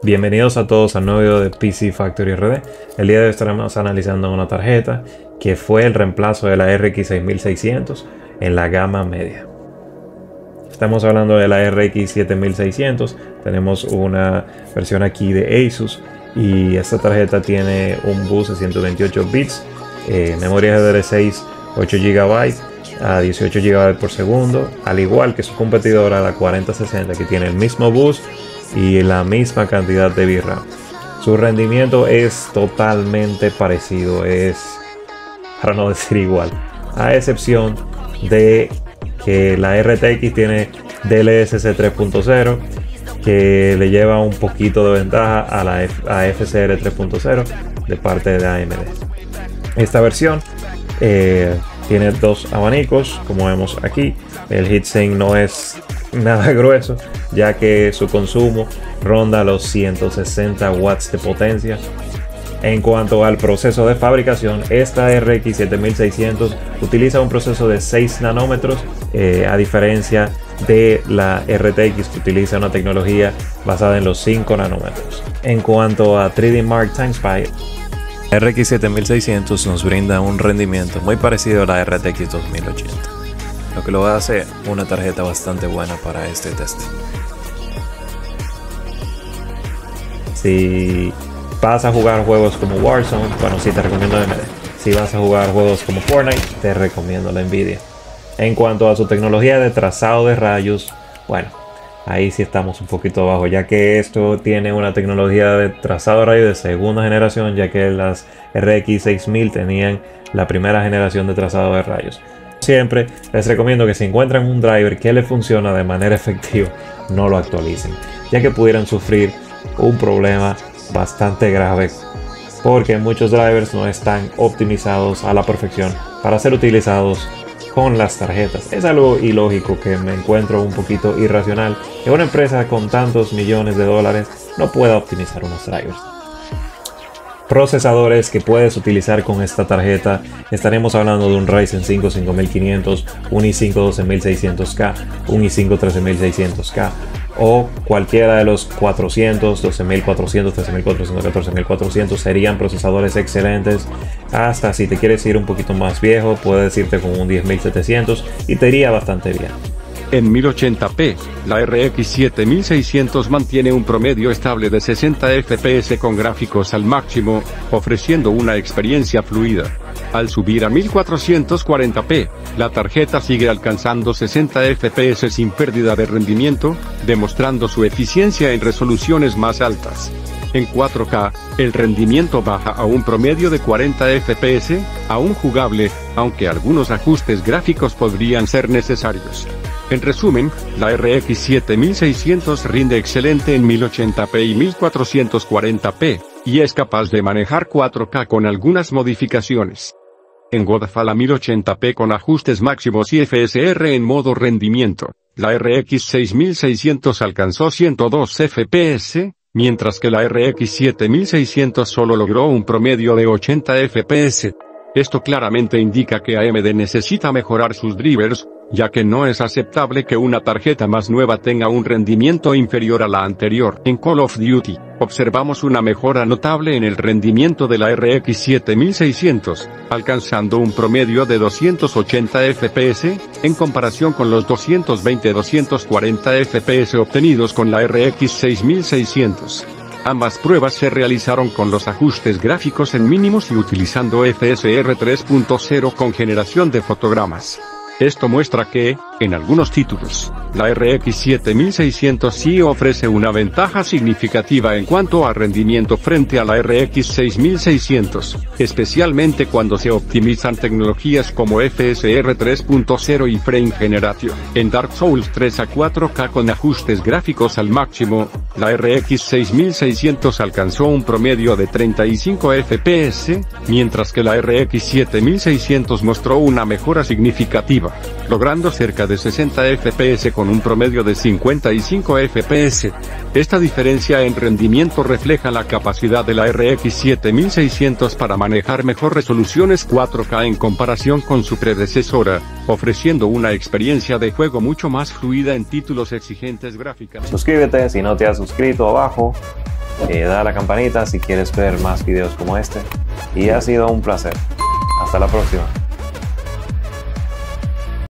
Bienvenidos a todos al nuevo video de PC Factory RD. El día de hoy estaremos analizando una tarjeta que fue el reemplazo de la RX 6600 en la gama media. Estamos hablando de la RX 7600. Tenemos una versión aquí de Asus y esta tarjeta tiene un bus de 128 bits, memoria DDR6 8 GB a 18 GB por segundo, al igual que su competidora la 4060, que tiene el mismo bus y la misma cantidad de VRAM. Su rendimiento es totalmente parecido, es para no decir igual, a excepción de que la RTX tiene DLSS 3.0, que le lleva un poquito de ventaja a la FSR 3.0 de parte de AMD. Esta versión tiene dos abanicos, como vemos aquí. El heatsink no es nada grueso, ya que su consumo ronda los 160 watts de potencia. En cuanto al proceso de fabricación, esta RX 7600 utiliza un proceso de 6 nanómetros, a diferencia de la RTX, que utiliza una tecnología basada en los 5 nanómetros. En cuanto a 3D Mark TimeSpy, RX 7600 nos brinda un rendimiento muy parecido a la RTX 2080, lo que lo hace una tarjeta bastante buena para este test. Si vas a jugar juegos como Warzone, bueno, sí te recomiendo AMD. Si vas a jugar juegos como Fortnite, te recomiendo la Nvidia. En cuanto a su tecnología de trazado de rayos, bueno, ahí sí estamos un poquito abajo, ya que esto tiene una tecnología de trazado de rayos de segunda generación, ya que las RX 6000 tenían la primera generación de trazado de rayos. Siempre les recomiendo que si encuentran un driver que les funciona de manera efectiva, no lo actualicen, ya que pudieran sufrir un problema bastante grave, porque muchos drivers no están optimizados a la perfección para ser utilizados con las tarjetas. Es algo ilógico, que me encuentro un poquito irracional que una empresa con tantos millones de dólares no pueda optimizar unos drivers. Procesadores que puedes utilizar con esta tarjeta: estaremos hablando de un Ryzen 5 5500, un i5 12600K, un i5 13600K o cualquiera de los 400, 12400, 13400, 14400. Serían procesadores excelentes. Hasta si te quieres ir un poquito más viejo, puedes irte con un 10700 y te iría bastante bien. En 1080p, la RX 7600 mantiene un promedio estable de 60 FPS con gráficos al máximo, ofreciendo una experiencia fluida. Al subir a 1440p, la tarjeta sigue alcanzando 60 FPS sin pérdida de rendimiento, demostrando su eficiencia en resoluciones más altas. En 4K, el rendimiento baja a un promedio de 40 FPS, aún jugable, aunque algunos ajustes gráficos podrían ser necesarios. En resumen, la RX 7600 rinde excelente en 1080p y 1440p, y es capaz de manejar 4K con algunas modificaciones. En Godfall a 1080p con ajustes máximos y FSR en modo rendimiento, la RX 6600 alcanzó 102 FPS, mientras que la RX 7600 solo logró un promedio de 80 FPS. Esto claramente indica que AMD necesita mejorar sus drivers, ya que no es aceptable que una tarjeta más nueva tenga un rendimiento inferior a la anterior. En Call of Duty, observamos una mejora notable en el rendimiento de la RX 7600, alcanzando un promedio de 280 FPS, en comparación con los 220-240 FPS obtenidos con la RX 6600. Ambas pruebas se realizaron con los ajustes gráficos en mínimos y utilizando FSR 3.0 con generación de fotogramas. Esto muestra que, en algunos títulos, la RX 7600 sí ofrece una ventaja significativa en cuanto a rendimiento frente a la RX 6600, especialmente cuando se optimizan tecnologías como FSR 3.0 y Frame Generation. En Dark Souls 3 a 4K con ajustes gráficos al máximo, la RX 6600 alcanzó un promedio de 35 FPS, mientras que la RX 7600 mostró una mejora significativa, logrando cerca de 60 FPS con un promedio de 55 FPS. Esta diferencia en rendimiento refleja la capacidad de la RX 7600 para manejar mejor resoluciones 4K en comparación con su predecesora, ofreciendo una experiencia de juego mucho más fluida en títulos exigentes gráficamente. Suscríbete si no te has suscrito abajo. Da a la campanita si quieres ver más videos como este. Y ha sido un placer. Hasta la próxima.